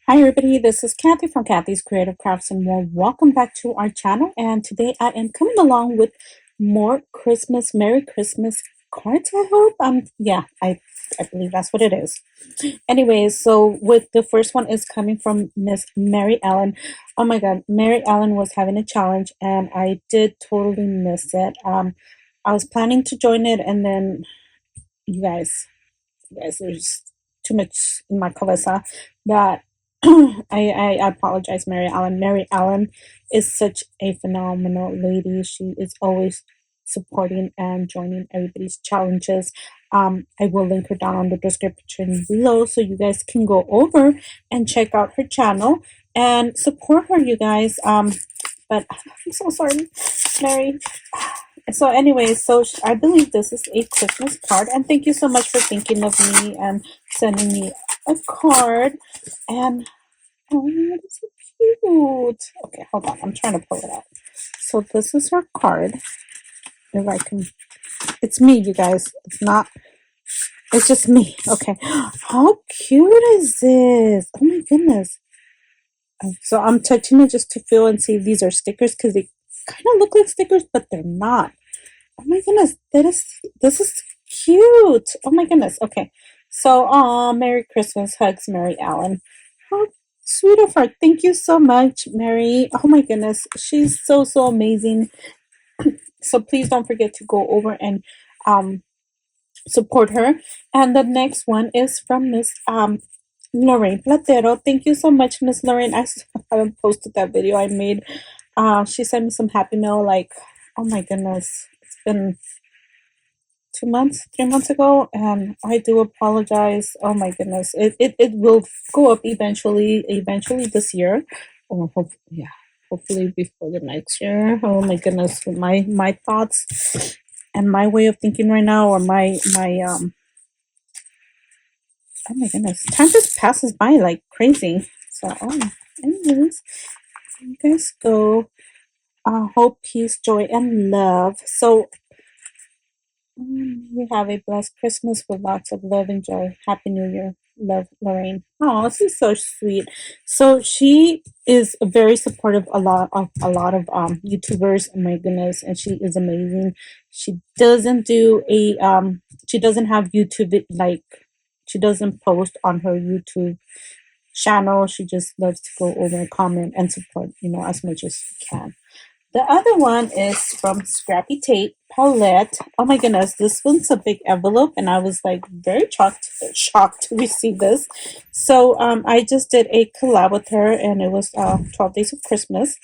Hi everybody, this is Kathy from Kathy's Creative Crafts and more. Welcome back to our channel, and today I am coming along with more Merry Christmas cards, I hope. I believe that's what it is. Anyways, so with the first one is coming from Miss Mary Ellen. Oh my god, Mary Ellen was having a challenge and I did totally miss it. I was planning to join it, and then you guys, there's too much in my cabeza that I apologize, Mary Ellen. Mary Ellen is such a phenomenal lady. She is always supporting and joining everybody's challenges. I will link her down on the description below so you guys can go over and check out her channel and support her, you guys. But I'm so sorry, Mary. So anyways, I believe this is a Christmas card, and thank you so much for thinking of me and sending me a card. And oh, it's so cute. Okay, hold on, I'm trying to pull it out. So this is her card. If I can, it's me, you guys. It's just me. Okay, how cute is this? Oh my goodness. So I'm touching it just to feel and see if these are stickers, because they kind of look like stickers, but they're not. Oh my goodness, this is cute. Oh my goodness. Okay. So Merry Christmas, hugs, Mary Ellen. How sweet of her. Thank you so much, Mary. Oh my goodness. She's so amazing. So please don't forget to go over and support her. And the next one is from Miss Lorraine Platero. Thank you so much, Miss Lorraine. I still haven't posted that video I made. She sent me some Happy Mail, like, oh my goodness, it's been 2 months, 3 months ago, and I do apologize. Oh my goodness, it will go up eventually this year. Oh, hopefully before the next year. Oh my goodness, my thoughts and my way of thinking right now, or my oh my goodness, time just passes by like crazy. So anyways, you guys go. Hope, peace, joy, and love. So we have a blessed Christmas with lots of love and joy. Happy New Year. Love, Lorraine. Oh, this is so sweet. So she is very supportive a lot of YouTubers. Oh my goodness, and she is amazing. She doesn't do a she doesn't have YouTube, like, she doesn't post on her YouTube channel. She just loves to go over and comment and support, as much as she can. The other one is from Scrappy Tape Palette. Oh my goodness, this one's a big envelope, and I was like very shocked to receive this. So I just did a collab with her, and it was 12 Days of Christmas.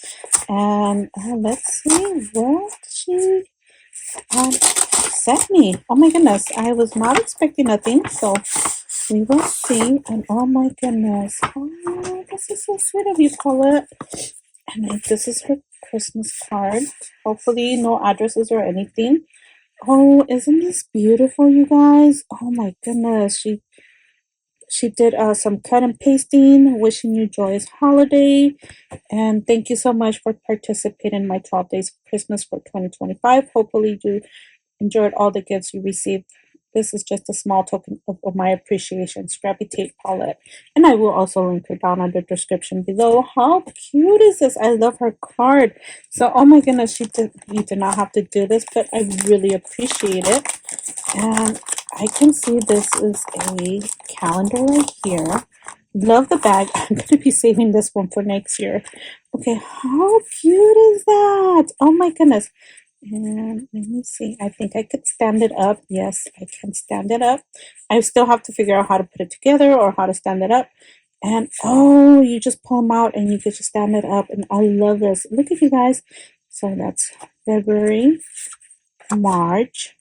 And let's see what she sent me. Oh my goodness, I was not expecting nothing, so we will see. And oh my goodness, oh, this is so sweet of you, Paulette. And this is her Christmas card. Hopefully no addresses or anything. Oh, isn't this beautiful, you guys? Oh my goodness. She did some cut and pasting, wishing you joyous holiday. And thank you so much for participating in my 12 Days of Christmas for 2025. Hopefully you enjoyed all the gifts you received. This is just a small token of my appreciation. Scrappy Tape Palette. And I will also link her down in the description below. How cute is this? I love her card. So, oh my goodness, you did not have to do this, but I really appreciate it. And I can see this is a calendar right here. Love the bag. I'm going to be saving this one for next year. Okay, how cute is that? Oh my goodness. And let me see. I think I could stand it up. Yes, I can stand it up. I still have to figure out how to put it together or how to stand it up. And oh, you just pull them out and you can just stand it up. And I love this. Look at you guys. So that's February, March,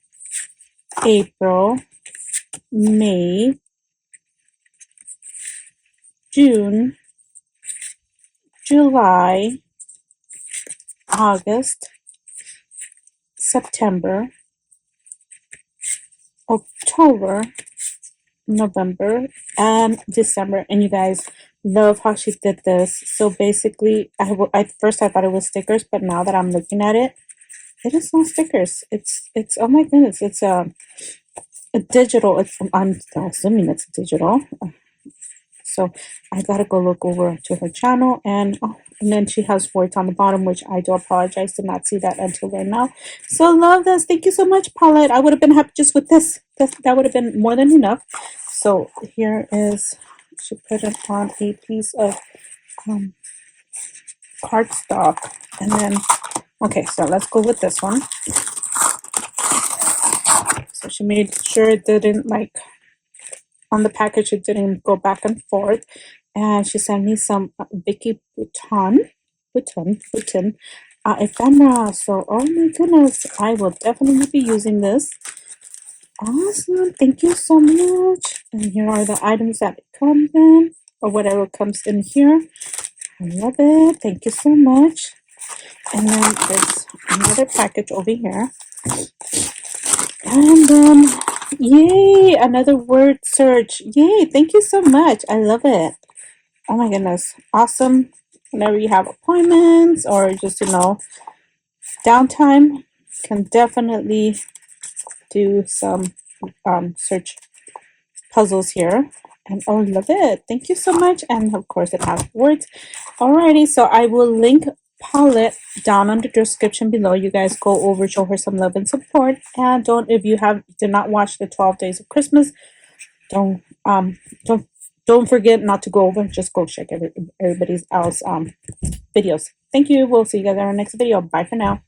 April, May, June, July, August, September, October, November, and December. And you guys, love how she did this. So basically, at first I thought it was stickers, but now that I'm looking at it, it is not stickers. It's oh my goodness, it's a digital. I'm assuming it's digital. So I gotta go look over to her channel, and then she has words on the bottom, which I do apologize to not see that until right now. So love this. Thank you so much, Paulette. I would have been happy just with this. That would have been more than enough. So here is, she put it on a piece of cardstock, and then okay, so let's go with this one. So she made sure it didn't, like, on the package it didn't go back and forth, and she sent me some Vicky Bouton ephemera. So oh my goodness, I will definitely be using this. Awesome, thank you so much. And here are the items that it comes in, or whatever comes in here. I love it, thank you so much. And then there's another package over here, and then yay, another word search. Yay, thank you so much, I love it. Oh my goodness, awesome. Whenever you have appointments or just, downtime, can definitely do some search puzzles here. And oh, love it, thank you so much. And of course it has words. Alrighty, so I will link Paulette down on the description below. You guys go over, show her some love and support. And if you did not watch the 12 days of Christmas, don't forget not to go over. Just go check everybody's else videos. Thank you. We'll see you guys in our next video. Bye for now.